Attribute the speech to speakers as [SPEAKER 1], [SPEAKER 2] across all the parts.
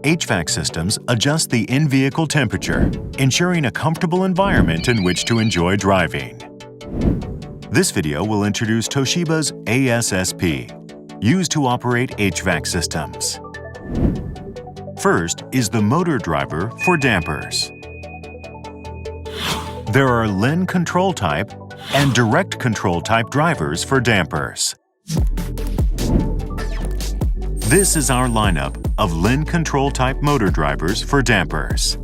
[SPEAKER 1] HVAC systems adjust the in-vehicle temperature, ensuring a comfortable environment in which to enjoy driving. This video will introduce Toshiba's ASSP, used to operate HVAC systems. First is the motor driver for dampers. There are LIN control type and direct control type drivers for dampers. This is our lineup of LIN control type motor drivers for dampers.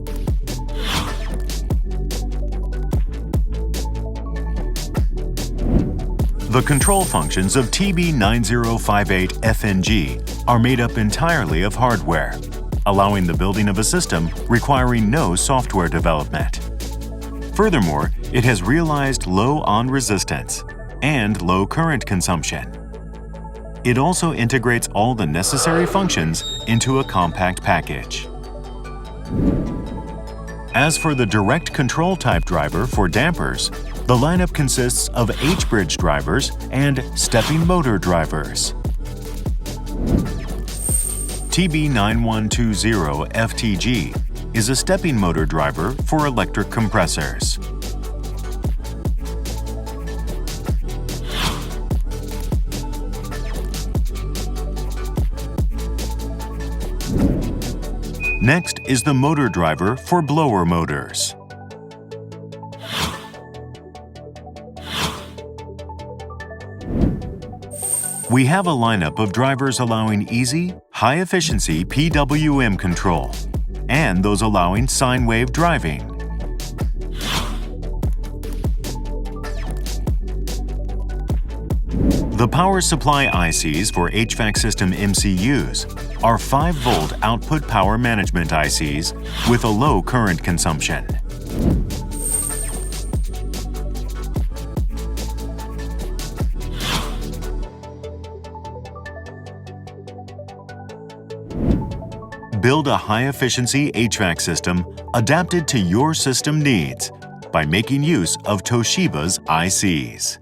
[SPEAKER 1] The control functions of TB9058FNG are made up entirely of hardware, allowing the building of a system requiring no software development. Furthermore, it has realized low on resistance and low current consumption. It also integrates all the necessary functions into a compact package. As for the direct control type driver for dampers, the lineup consists of H-bridge drivers and stepping motor drivers. TB9120FTG is a stepping motor driver for electric compressors. Next is the motor driver for blower motors. We have a lineup of drivers allowing easy, high-efficiency PWM control, and those allowing sine wave driving. The power supply ICs for HVAC system MCUs are 5-volt output power management ICs with a low current consumption. Build a high-efficiency HVAC system adapted to your system needs by making use of Toshiba's ICs.